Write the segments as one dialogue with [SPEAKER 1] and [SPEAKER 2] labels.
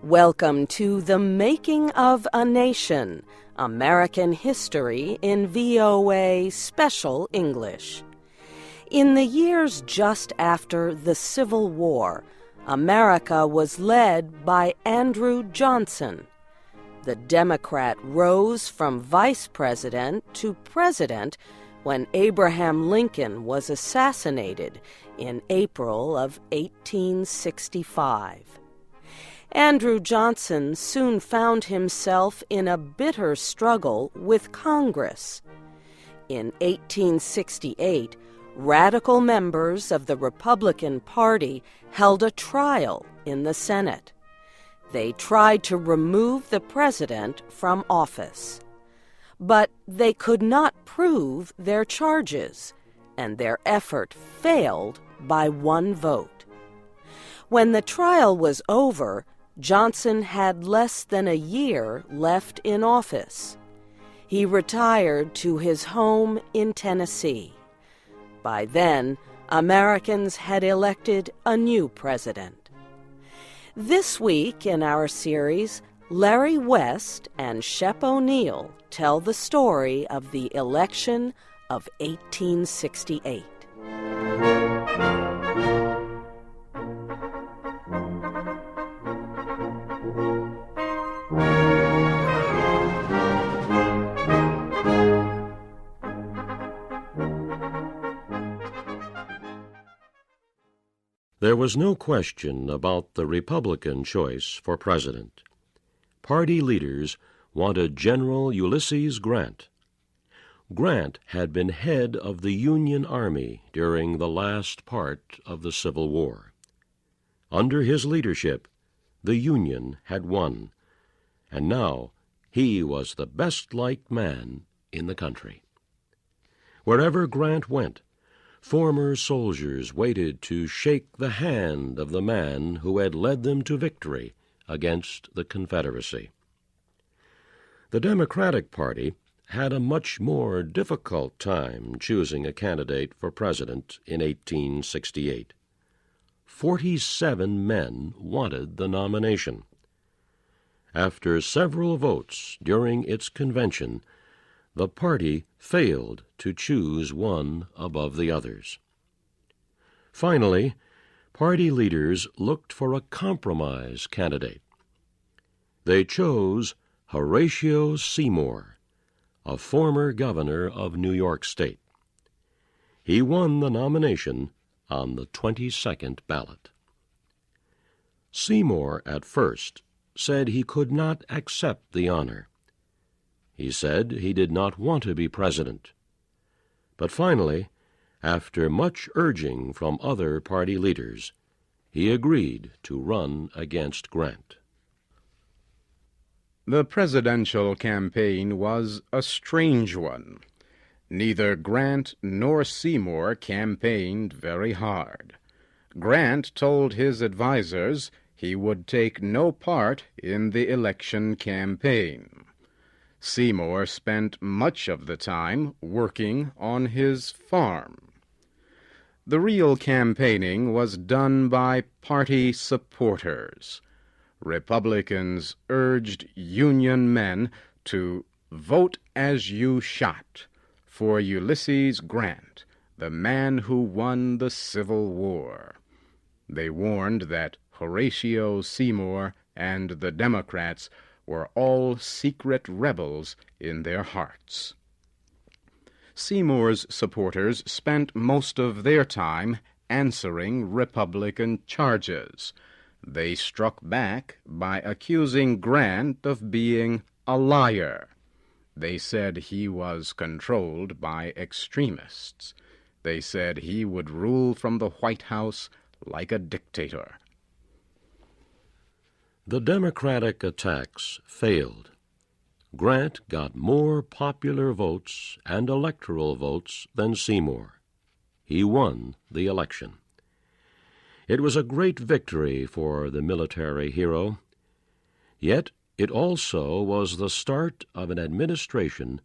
[SPEAKER 1] Welcome to The Making of a Nation, American History in VOA Special English. In the years just after the Civil War, America was led by Andrew Johnson. The Democrat rose from vice president to president when Abraham Lincoln was assassinated in April of 1865. Andrew Johnson soon found himself in a bitter struggle with Congress. In 1868, radical members of the Republican Party held a trial in the Senate. They tried to remove the president from office. But they could not prove their charges, and their effort failed by one vote. When the trial was over, Johnson had less than a year left in office. He retired to his home in Tennessee. By then, Americans had elected a new president. This week in our series, Larry West and Shep O'Neill tell the story of the election of 1868.
[SPEAKER 2] There was no question about the Republican choice for president. Party leaders wanted General Ulysses Grant. Grant had been head of the Union Army during the last part of the Civil War. Under his leadership, the Union had won, and now he was the best-liked man in the country. Wherever Grant went, former soldiers waited to shake the hand of the man who had led them to victory against the Confederacy. The Democratic Party had a much more difficult time choosing a candidate for president in 1868. 47 men wanted the nomination. After several votes during its convention, the party failed to choose one above the others. Finally, party leaders looked for a compromise candidate. They chose Horatio Seymour, a former governor of New York State. He won the nomination on the 22nd ballot. Seymour, at first, said he could not accept the honor. He said he did not want to be president. But finally, after much urging from other party leaders, he agreed to run against Grant.
[SPEAKER 3] The presidential campaign was a strange one. Neither Grant nor Seymour campaigned very hard. Grant told his advisers he would take no part in the election campaign. Seymour spent much of the time working on his farm. The real campaigning was done by party supporters. Republicans urged Union men to vote as you shot for Ulysses Grant, the man who won the Civil War. They warned that Horatio Seymour and the Democrats were all secret rebels in their hearts. Seymour's supporters spent most of their time answering Republican charges. They struck back by accusing Grant of being a liar. They said he was controlled by extremists. They said he would rule from the White House like a dictator.
[SPEAKER 2] The Democratic attacks failed. Grant got more popular votes and electoral votes than Seymour. He won the election. It was a great victory for the military hero, yet it also was the start of an administration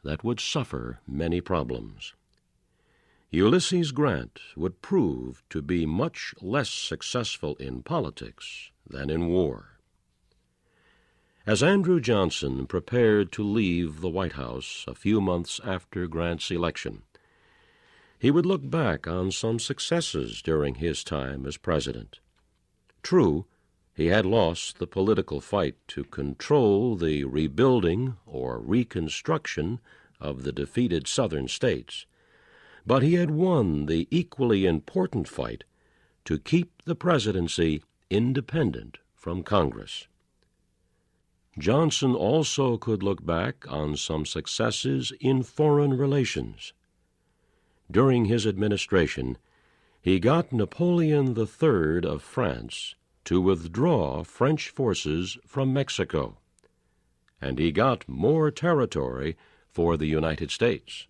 [SPEAKER 2] that would suffer many problems. Ulysses Grant would prove to be much less successful in politics than in war. As Andrew Johnson prepared to leave the White House a few months after Grant's election, he would look back on some successes during his time as president. True, he had lost the political fight to control the rebuilding or reconstruction of the defeated Southern states, but he had won the equally important fight to keep the presidency independent from Congress. Johnson also could look back on some successes in foreign relations. During his administration, he got Napoleon III of France to withdraw French forces from Mexico, and he got more territory for the United States.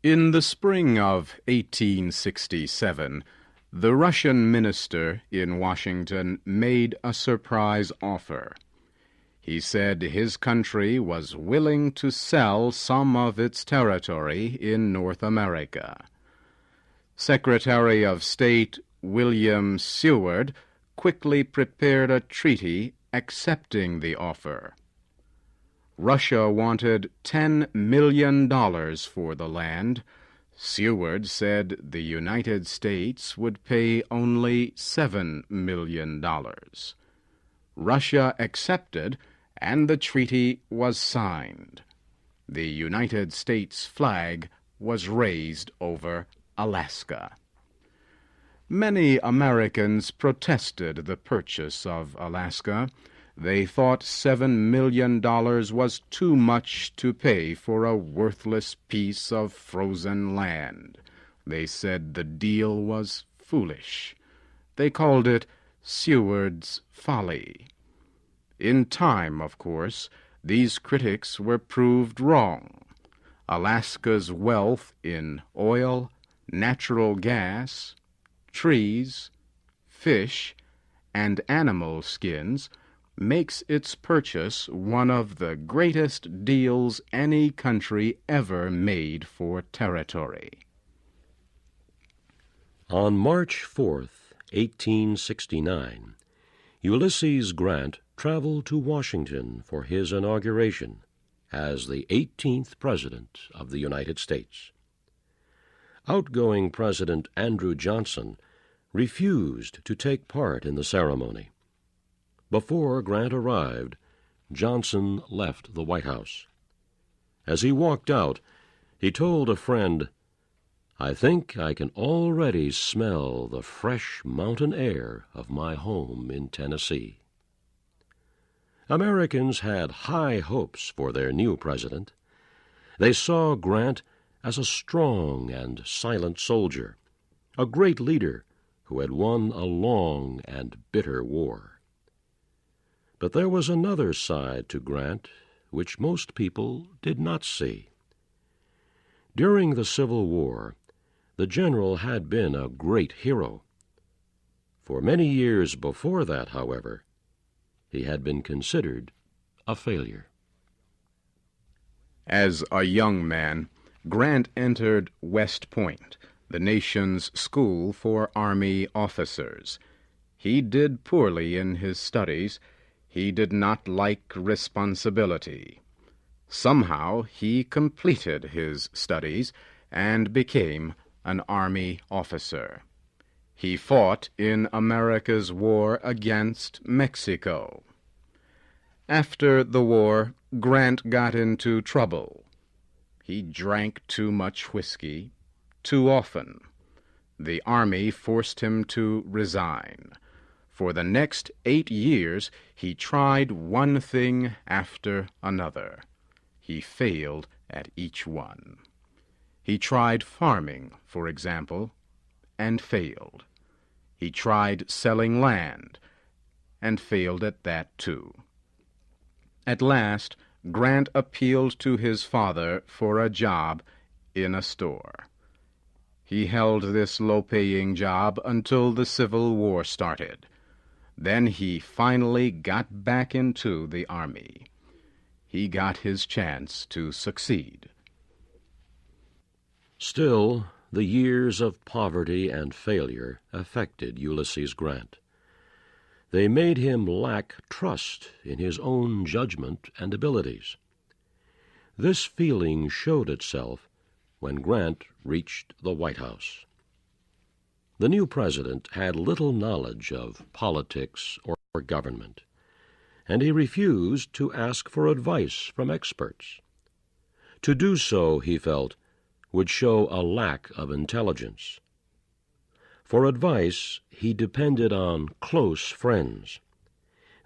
[SPEAKER 3] In the spring of 1867, the Russian minister in Washington made a surprise offer. He said his country was willing to sell some of its territory in North America. Secretary of State William Seward quickly prepared a treaty accepting the offer. Russia wanted $10 million for the land. Seward said the United States would pay only $7 million. Russia accepted, and the treaty was signed. The United States flag was raised over Alaska. Many Americans protested the purchase of Alaska. They thought $7 million was too much to pay for a worthless piece of frozen land. They said the deal was foolish. They called it Seward's folly. In time, of course, these critics were proved wrong. Alaska's wealth in oil, natural gas, trees, fish, and animal skins makes its purchase one of the greatest deals any country ever made for territory.
[SPEAKER 2] On March 4th, 1869, Ulysses Grant traveled to Washington for his inauguration as the 18th President of the United States. Outgoing President Andrew Johnson refused to take part in the ceremony. Before Grant arrived, Johnson left the White House. As he walked out, he told a friend, "I think I can already smell the fresh mountain air of my home in Tennessee." Americans had high hopes for their new president. They saw Grant as a strong and silent soldier, a great leader who had won a long and bitter war. But there was another side to Grant which most people did not see. During the Civil War, the general had been a great hero. For many years before that, however, he had been considered a failure.
[SPEAKER 3] As a young man, Grant entered West Point, the nation's school for Army officers. He did poorly in his studies. He did not like responsibility. Somehow he completed his studies and became an Army officer. He fought in America's war against Mexico. After the war, Grant got into trouble. He drank too much whiskey, too often. The Army forced him to resign. For the next 8 years, he tried one thing after another. He failed at each one. He tried farming, for example, and failed. He tried selling land, and failed at that too. At last, Grant appealed to his father for a job in a store. He held this low-paying job until the Civil War started. Then he finally got back into the Army. He got his chance to succeed.
[SPEAKER 2] Still, the years of poverty and failure affected Ulysses Grant. They made him lack trust in his own judgment and abilities. This feeling showed itself when Grant reached the White House. The new president had little knowledge of politics or government, and he refused to ask for advice from experts. To do so, he felt, would show a lack of intelligence. For advice, he depended on close friends.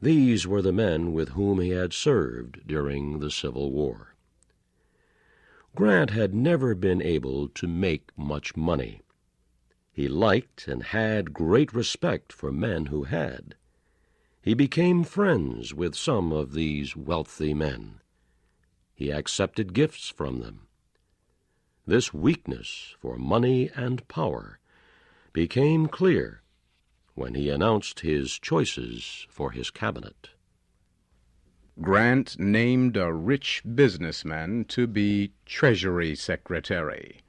[SPEAKER 2] These were the men with whom he had served during the Civil War. Grant had never been able to make much money. He liked and had great respect for men who had. He became friends with some of these wealthy men. He accepted gifts from them. This weakness for money and power became clear when he announced his choices for his cabinet.
[SPEAKER 3] Grant named a rich businessman to be Treasury Secretary.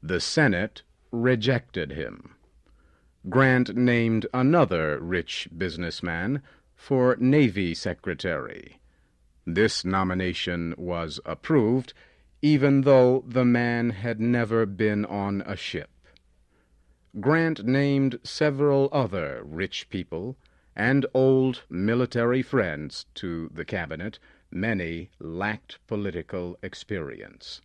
[SPEAKER 3] The Senate rejected him. Grant named another rich businessman for Navy Secretary. This nomination was approved, even though the man had never been on a ship. Grant named several other rich people and old military friends to the cabinet. Many lacked political experience.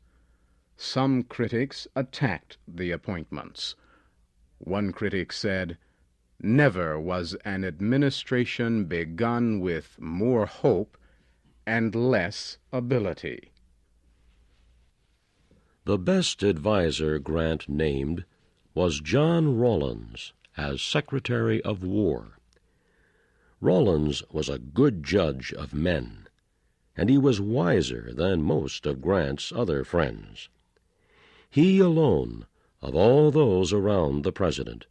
[SPEAKER 3] Some critics attacked the appointments. One critic said, "Never was an administration begun with more hope and less ability."
[SPEAKER 2] The best adviser Grant named was John Rawlins as Secretary of War. Rawlins was a good judge of men, and he was wiser than most of Grant's other friends. He alone, of all those around the president,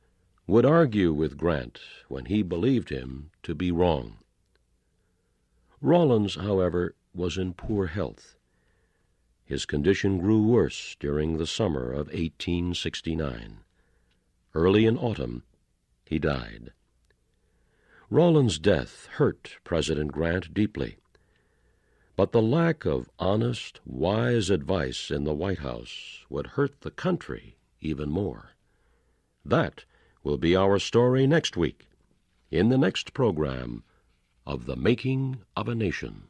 [SPEAKER 2] would argue with Grant when he believed him to be wrong. Rawlins, however, was in poor health. His condition grew worse during the summer of 1869. Early in autumn, he died. Rawlins' death hurt President Grant deeply, but the lack of honest, wise advice in the White House would hurt the country even more. That will be our story next week, in the next program of The Making of a Nation.